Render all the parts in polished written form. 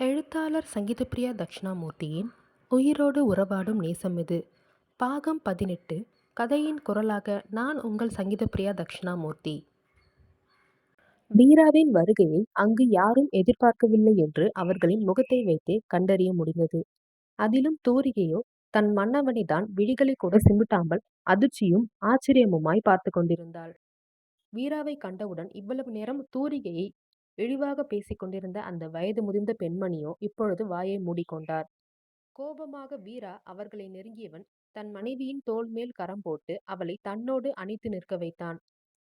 எழுத்தாளர் சங்கீதப்பிரியா தக்ஷணாமூர்த்தியின் உயிரோடு உறவாடும் நேசம் இது. பாகம் 18. கதையின் குரலாக நான் உங்கள் சங்கீதப்பிரியா தக்ஷணாமூர்த்தி. வீராவின் வருகையை அங்கு யாரும் எதிர்பார்க்கவில்லை என்று அவர்களின் முகத்தை வைத்தே கண்டறிய முடிந்தது. அதிலும் தூரிகையோ தன் மன்னவனை தான் விழிகளை கூட சிமிட்டாமல் அதிர்ச்சியும் ஆச்சரியமுமாய் பார்த்து கொண்டிருந்தாள். வீராவை கண்டவுடன் இவ்வளவு நேரம் தூரிகையை இழிவாக பேசிக் கொண்டிருந்த அந்த வயது முதிர்ந்த பெண்மணியோ இப்பொழுது வாயை மூடிக்கொண்டார். கோபமாக வீரா அவர்களை நெருங்கியவன் தன் மனைவியின் தோள் மேல் கரம் போட்டு அவளை தன்னோடு அணைத்து நிற்க வைத்தான்.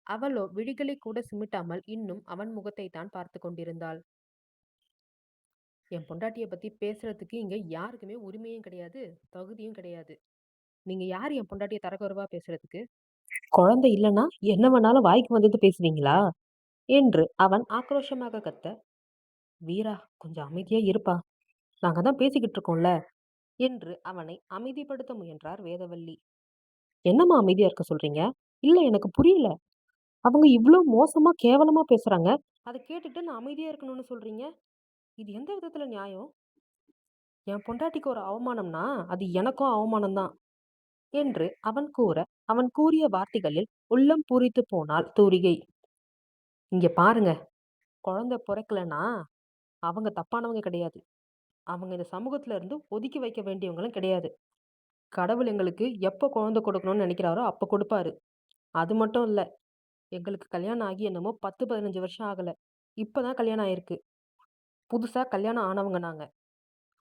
அவளோ விழிகளை கூட சிமிட்டாமல் இன்னும் அவன் முகத்தை தான் பார்த்து கொண்டிருந்தாள். என் பொண்டாட்டிய பத்தி பேசுறதுக்கு இங்க யாருக்குமே உரிமையும் கிடையாது, தகுதியும் கிடையாது. நீங்க யார் என் பொண்டாட்டிய தரக்குறைவா பேசுறதுக்கு? குழந்தை இல்லைன்னா என்ன வேணாலும் வாய்க்கு வந்தது பேசுவீங்களா என்று அவன் ஆக்ரோஷமாக கத்த, வீரா கொஞ்சம் அமைதியா இருப்பா, நாங்க தான் பேசிக்கிட்டு இருக்கோம்ல என்று அவனை அமைதிப்படுத்த முயன்றார் வேதவல்லி. என்னம்மா அமைதியா இருக்க சொல்றீங்க? இல்ல எனக்கு புரியல. அவங்க இவ்ளோ மோசமா கேவலமா பேசுறாங்க. அதை கேட்டுட்டு நான் அமைதியா இருக்கணும்னு சொல்றீங்க. இது எந்த விதத்துல நியாயம்? என் பொண்டாட்டிக்கு ஒரு அவமானம்னா அது எனக்கும் அவமானம் தான் என்று அவன் கூற, அவன் கூறிய வார்த்தைகளில் உள்ளம் பூரித்து போனாள் தூரிகை. இங்க பாருங்க, குழந்தை பிறக்கலனா அவங்க தப்பானவங்க கிடையாது. அவங்க இந்த சமூகத்துல இருந்து ஒதுக்கி வைக்க வேண்டியவங்களும் கிடையாது. கடவுள் எங்களுக்கு எப்ப குழந்தை கொடுக்கணும்னு நினைக்கிறாரோ அப்ப கொடுப்பாரு. அது மட்டும் இல்ல, எங்களுக்கு கல்யாணம் ஆகி என்னமோ 10, 15 வருஷம் ஆகல. இப்பதான் கல்யாணம் ஆயிருக்கு. புதுசா கல்யாணம் ஆனவங்க நாங்க.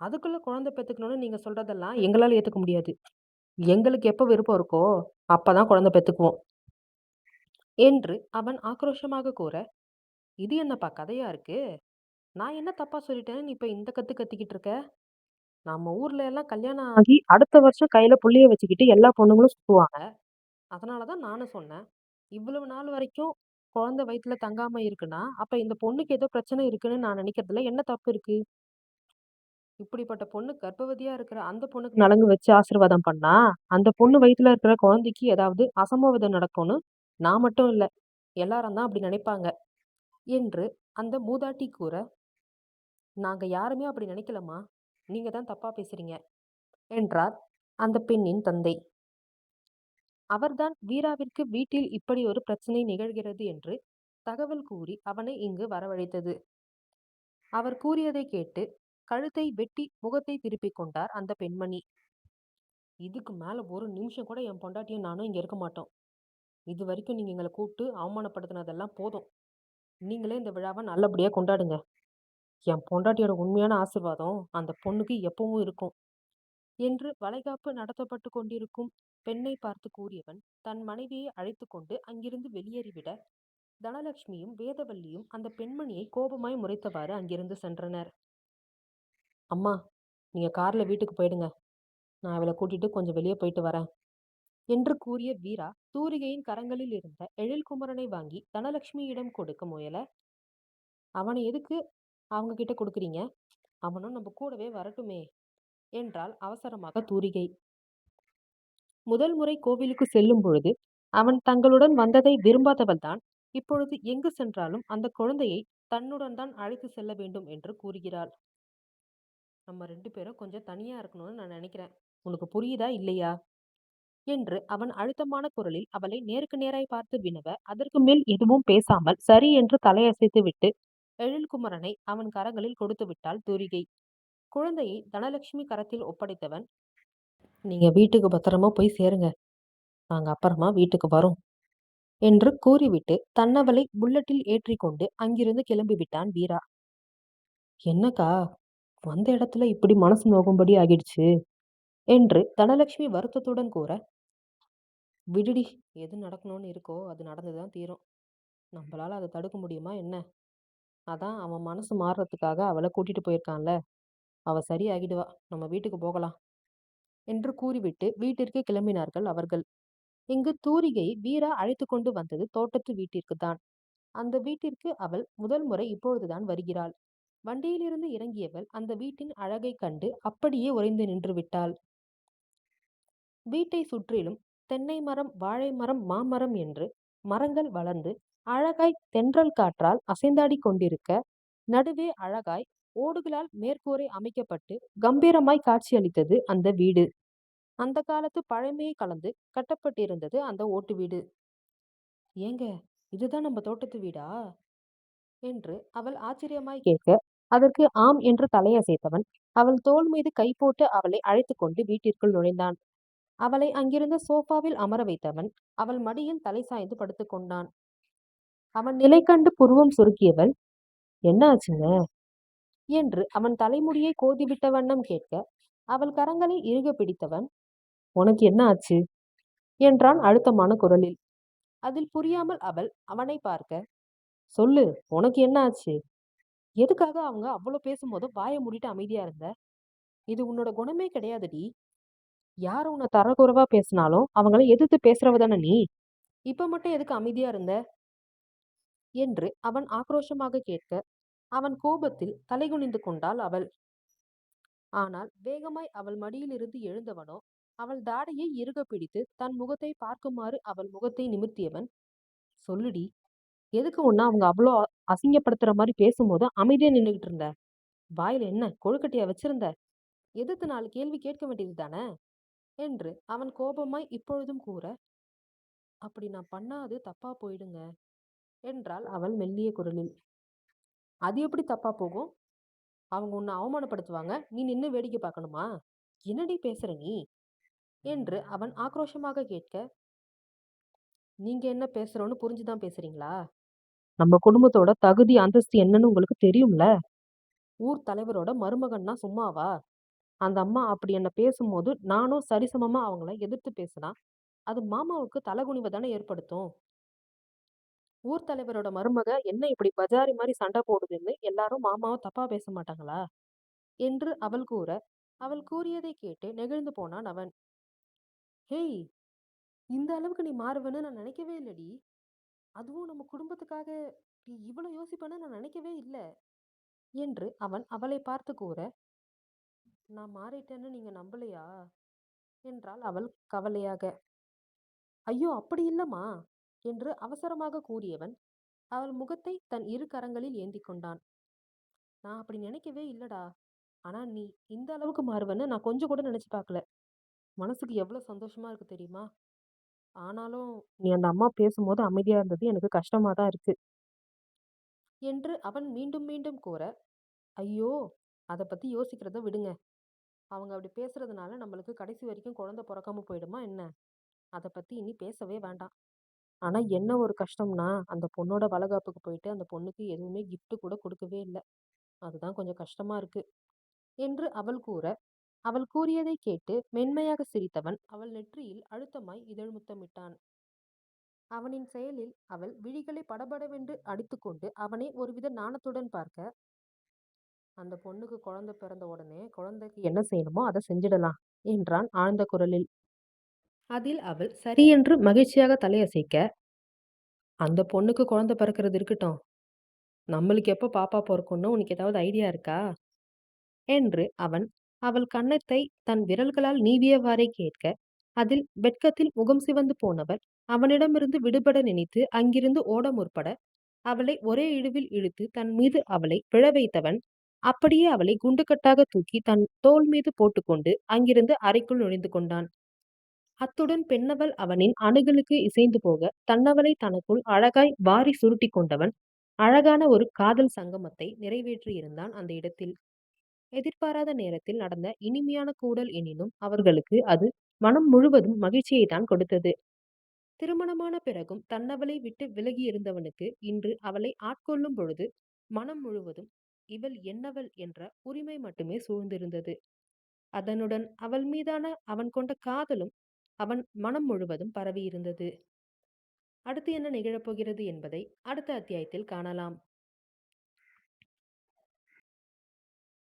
அதுக்குள்ள குழந்தை பெத்துக்கணும்னு நீங்க சொல்றதெல்லாம் எங்களால ஏத்துக்க முடியாது. எங்களுக்கு எப்ப விருப்பம் இருக்கோ அப்பதான் குழந்தை பெத்துக்குவோம் என்று அவன் ஆக்ரோஷமாக கூற, இது என்னப்பா கதையா இருக்கு? நான் என்ன தப்பா சொல்லிட்டேன்னு நீ இப்ப இந்த கத்து கத்திக்கிட்டு இருக்க? நம்ம ஊர்ல எல்லாம் கல்யாணம் ஆகி அடுத்த வருஷம் கையில புள்ளைய வச்சுக்கிட்டு எல்லா பொண்ணுங்களும் சுத்துவாங்க. அதனாலதான் நானும் சொன்னேன். இவ்வளவு நாள் வரைக்கும் குழந்தை வயித்துல தங்காம இருக்குன்னா, அப்ப இந்த பொண்ணுக்கு ஏதோ பிரச்சனை இருக்குன்னு நான் நினைக்கிறதுல என்ன தப்பு இருக்கு? இப்படிப்பட்ட பொண்ணு கர்ப்பவதியா இருக்கிற அந்த பொண்ணுக்கு நலங்கு வச்சு ஆசீர்வாதம் பண்ணா, அந்த பொண்ணு வயித்துல இருக்கிற குழந்தைக்கு ஏதாவது அசம்பாவிதம் நடக்கும்னு நான் மட்டும் இல்ல, எல்லாரும் தான் அப்படி நினைப்பாங்க என்று அந்த மூதாட்டி கூற, நாங்க யாருமே அப்படி நினைக்கலம்மா. நீங்க தான் தப்பா பேசுறீங்க என்றார் அந்த பெண்ணின் தந்தை. அவர்தான் வீராவிற்கு வீட்டில் இப்படி ஒரு பிரச்சனை நிகழ்கிறது என்று தகவல் கூறி அவனை இங்கு வரவழைத்தது. அவர் கூறியதை கேட்டு கழுத்தை வெட்டி முகத்தை திருப்பிக் கொண்டார் அந்த பெண்மணி. இதுக்கு மேல ஒரு நிமிஷம் கூட என் பொண்டாட்டியும் நானும் இங்க இருக்க மாட்டோம். இது வரைக்கும் நீங்க எங்களை கூப்பிட்டு அவமானப்படுத்தினதெல்லாம் போதும். நீங்களே இந்த விழாவை நல்லபடியா கொண்டாடுங்க. என் பொண்டாட்டியோட உண்மையான ஆசீர்வாதம் அந்த பொண்ணுக்கு எப்பவும் இருக்கும் என்று வளைகாப்பு நடத்தப்பட்டு கொண்டிருக்கும் பெண்ணை பார்த்து கூறியவன் தன் மனைவியை அழைத்து கொண்டு அங்கிருந்து வெளியேறிவிட, தனலட்சுமியும் வேதவல்லியும் அந்த பெண்மணியை கோபமாய் முறைத்தவாறு அங்கிருந்து சென்றனர். அம்மா, நீங்க கார்ல வீட்டுக்கு போயிடுங்க. நான் அவளை கூட்டிட்டு கொஞ்சம் வெளியே போயிட்டு வரேன் என்று கூறிய வீரா தூரிகையின் கரங்களில் இருந்த எழில்குமரனை வாங்கி தனலட்சுமியிடம் கொடுக்க முயல, அவனை எதுக்கு அவங்க கிட்ட கொடுக்குறீங்க? அவனும் நம்ம கூடவே வரட்டுமே என்றாள் அவசரமாக தூரிகை. முதல் முறை கோவிலுக்கு செல்லும் பொழுது அவன் தங்களுடன் வந்ததை விரும்பாதவள்தான் இப்பொழுது எங்கு சென்றாலும் அந்த குழந்தையை தன்னுடன் தான் அழைத்து செல்ல வேண்டும் என்று கூறுகிறாள். நம்ம 2 பேரும் கொஞ்சம் தனியா இருக்கணும்னு நான் நினைக்கிறேன். உனக்கு புரியுதா இல்லையா என்று அவன் அழுத்தமான குரலில் அவளை நேருக்கு நேராய் பார்த்து வினவ, அதற்கு மேல் எதுவும் பேசாமல் சரி என்று தலையசைத்து விட்டு எழில்குமரனை அவன் கரங்களில் கொடுத்து விட்டாள் தூரிகை. குழந்தையை தனலட்சுமி கரத்தில் ஒப்படைத்தவன், நீங்க வீட்டுக்கு பத்திரமா போய் சேருங்க, நாங்க அப்புறமா வீட்டுக்கு வரோம் என்று கூறிவிட்டு தன்னவளை புல்லட்டில் ஏற்றிக்கொண்டு அங்கிருந்து கிளம்பி விட்டான் வீரா. என்னக்கா, வந்த இடத்துல இப்படி மனசு நோகும்படி ஆகிடுச்சு என்று தனலட்சுமி வருத்தத்துடன் கூற, விடுடி, எது நடக்கணும்னு இருக்கோ அது நடந்துதான் தீரும். நம்மளால அதை தடுக்க முடியுமா என்ன? அதான் அவன் மனசு மாறுறதுக்காக அவளை கூட்டிட்டு போயிருக்கான்ல, அவ சரியாகிடுவா, நம்ம வீட்டுக்கு போகலாம் என்று கூறிவிட்டு வீட்டிற்கு கிளம்பினார்கள் அவர்கள். இங்கு தூரிகை வீரா அழைத்து கொண்டு வந்தது தோட்டத்து வீட்டிற்கு தான். அந்த வீட்டிற்கு அவள் முதல் முறை இப்பொழுதுதான் வருகிறாள். வண்டியிலிருந்து இறங்கியவள் அந்த வீட்டின் அழகை கண்டு அப்படியே உறைந்து நின்று விட்டாள். வீட்டை சுற்றிலும் தென்னை மரம், வாழை மரம், மாமரம் என்று மரங்கள் வளர்ந்து அழகாய் தென்றல் காற்றால் அசைந்தாடி கொண்டிருக்க, நடுவே அழகாய் ஓடுகளால் மேற்கூரை அமைக்கப்பட்டு கம்பீரமாய் காட்சியளித்தது அந்த வீடு. அந்த காலத்து பழமையை கலந்து கட்டப்பட்டிருந்தது அந்த ஓட்டு வீடு. ஏங்க, இதுதான் நம்ம தோட்டத்து வீடா? என்று அவள் ஆச்சரியமாய் கேட்க, அதற்கு ஆம் என்று தலையசைத்தவன் அவள் தோள் மீது கை போட்டு அவளை அழைத்துக் கொண்டு வீட்டிற்குள் நுழைந்தான். அவளை அங்கிருந்த சோஃபாவில் அமர வைத்தவன் அவள் மடியில் தலை சாய்ந்து படுத்துக் கொண்டான். அவன் நிலை கண்டு புருவம் சுருக்கியவள், என்ன ஆச்சுங்க? என்று அவன் தலைமுடியை கோதிவிட்ட வண்ணம் கேட்க, அவள் கரங்களை இறுக பிடித்தவன், உனக்கு என்ன ஆச்சு? என்றான் அழுத்தமான குரலில். அதில் புரியாமல் அவள் அவனை பார்க்க, சொல்லு, உனக்கு என்ன ஆச்சு? எதுக்காக அவங்க அவ்வளோ பேசும்போதும் வாயை மூடிட்டு அமைதியா இருந்த? இது உன்னோட குணமே கிடையாதுடி. யார் உன்னை தரக்குறைவா பேசினாலும் அவங்கள எதிர்த்து பேசுறவ தானே நீ. இப்ப மட்டும் எதுக்கு அமைதியா இருந்த? என்று அவன் ஆக்ரோஷமாக கேட்க, அவன் கோபத்தில் தலைகுனிந்து கொண்டாள் அவள். ஆனால் வேகமாய் அவள் மடியிலிருந்து எழுந்தவனோ அவள் தாடையை இறுக பிடித்து தன் முகத்தை பார்க்குமாறு அவள் முகத்தை நிமிர்த்தியவன், சொல்லுடி, எதுக்கு உன்ன அவங்க அவ்வளோ அசிங்கப்படுத்துற மாதிரி பேசும்போது அமைதியா நின்றுகிட்டு இருந்த? வாயில என்ன கொழுக்கட்டையா வச்சிருந்த? எதிர்த்து 4 கேள்வி கேட்க வேண்டியது தானே? என்று அவன் கோபமாய் இப்பொழுதும் கூற, அப்படி நான் பண்ணா அது தப்பா போயிடுங்க என்றாள் அவள் மெல்லிய குரலில். அது எப்படி தப்பா போகும்? அவங்க உன்னை அவமானப்படுத்துவாங்க, நீ நின்னு வேடிக்கை பார்க்கணுமா? என்னடி பேசுற நீ? என்று அவன் ஆக்ரோஷமாக கேட்க, நீங்க என்ன பேசுறோன்னு புரிஞ்சுதான் பேசுறீங்களா? நம்ம குடும்பத்தோட தகுதி அந்தஸ்து என்னன்னு உங்களுக்கு தெரியும்ல. ஊர் தலைவரோட மருமகன்னா சும்மாவா? அந்த அம்மா அப்படி என்ன பேசும்போது நானும் சரிசமமா அவங்கள எதிர்த்து பேசினா அது மாமாவுக்கு தலகுனிவை தானே ஏற்படுத்தும். ஊர் தலைவரோட மருமக என்ன இப்படி பஜாரி மாதிரி சண்டை போடுதுன்னு எல்லாரும் மாமாவை தப்பா பேச மாட்டாங்களா? என்று அவள் கூற, அவள் கூறியதை கேட்டு நெகிழ்ந்து போனான் அவன். ஹேய், இந்த அளவுக்கு நீ மாறுவன்னு நான் நினைக்கவே இல்லடி. அதுவும் நம்ம குடும்பத்துக்காக நீ இவ்வளவு யோசிப்பேன்னு நான் நினைக்கவே இல்லை. என்று அவன் அவளை பார்த்து கூற, நான் மாறிட்டேன்னு நீங்க நம்பலையா? என்றாள் அவள் கவலையாக. ஐயோ, அப்படி இல்லம்மா என்று அவசரமாக கூறியவன் அவள் முகத்தை தன் இரு கரங்களில் ஏந்தி கொண்டான். நான் அப்படி நினைக்கவே இல்லடா. ஆனா நீ இந்த அளவுக்கு மாறுவன்னு நான் கொஞ்சம் கூட நினைச்சு பார்க்கல. மனசுக்கு எவ்வளவு சந்தோஷமா இருக்கு தெரியுமா? ஆனாலும் நீ அந்த அம்மா பேசும்போது அமைதியா இருந்தது எனக்கு கஷ்டமா தான் இருக்கு. என்று அவன் மீண்டும் மீண்டும் கூற, ஐயோ, அதை பத்தி யோசிக்கிறத விடுங்க. அவங்க அப்படி பேசுறதுனால நம்மளுக்கு கடைசி வரைக்கும் குழந்தை பிறக்காம போயிடுமா என்ன? அதை பத்தி இனி பேசவே வேண்டாம். ஆனா என்ன ஒரு கஷ்டம்னா அந்த பொண்ணோட வளகாப்புக்கு போயிட்டு அந்த பொண்ணுக்கு எதுவுமே gift கூட கொடுக்கவே இல்லை. அதுதான் கொஞ்சம் கஷ்டமா இருக்கு. என்று அவள் கூற, அவள் கூறியதை கேட்டு மென்மையாக சிரித்தவன் அவள் நெற்றியில் அழுத்தமாய் இதழ் முத்தமிட்டான். அவனின் செயலில் அவள் விழிகளை படபடவென்று அடித்துக்கொண்டு அவனை ஒருவித நாணத்துடன் பார்க்க, அந்த பொண்ணுக்கு குழந்தை பிறந்த உடனே குழந்தைக்கு என்ன செய்யணுமோ அதை செஞ்சிடலாம் என்றான் ஆழ்ந்த குரலில். அதில் அவள் சரியென்று மகிழ்ச்சியாக தலையசைக்க, அந்த பொண்ணுக்கு குழந்தை பிறக்கிறது இருக்கட்டும், நம்மளுக்கு எப்போ பாப்பா பிறக்கும்னு உனக்கு ஏதாவது ஐடியா இருக்கா? என்று அவன் அவள் கன்னத்தை தன் விரல்களால் நீவியவாறே கேட்க, அதில் வெட்கத்தில் முகம் சிவந்து போனவள் அவனிடமிருந்து விடுபட நினைத்து அங்கிருந்து ஓட முற்பட, அவளை ஒரே இழுவில் இழுத்து தன் மீது அவளை விழ வைத்தவன் அப்படியே அவளை குண்டுக்கட்டாக தூக்கி தன் தோள் மீது போட்டுக்கொண்டு அங்கிருந்து அறைக்குள் நுழைந்து கொண்டான். அத்துடன் பெண்ணவள் அவனின் அணுகலுக்கு இசைந்து போக தன்னவளை தனக்குள் அழகாய் வாரி சுருட்டி கொண்டவன் அழகான ஒரு காதல் சங்கமத்தை நிறைவேற்றியிருந்தான் அந்த இடத்தில். எதிர்பாராத நேரத்தில் நடந்த இனிமையான கூடல் எனினும் அவர்களுக்கு அது மனம் முழுவதும் மகிழ்ச்சியை தான் கொடுத்தது. திருமணமான பிறகும் தன்னவளை விட்டு விலகி இருந்தவனுக்கு இன்று அவளை ஆட்கொள்ளும் பொழுது மனம் முழுவதும் இவள் என்னவள் என்ற உரிமை மட்டுமே சூழ்ந்திருந்தது. அதனுடன் அவள் மீதான அவன் கொண்ட காதலும் அவன் மனம் முழுவதும் பரவியிருந்தது. அடுத்து என்ன நிகழப்போகிறது என்பதை அடுத்த அத்தியாயத்தில் காணலாம்.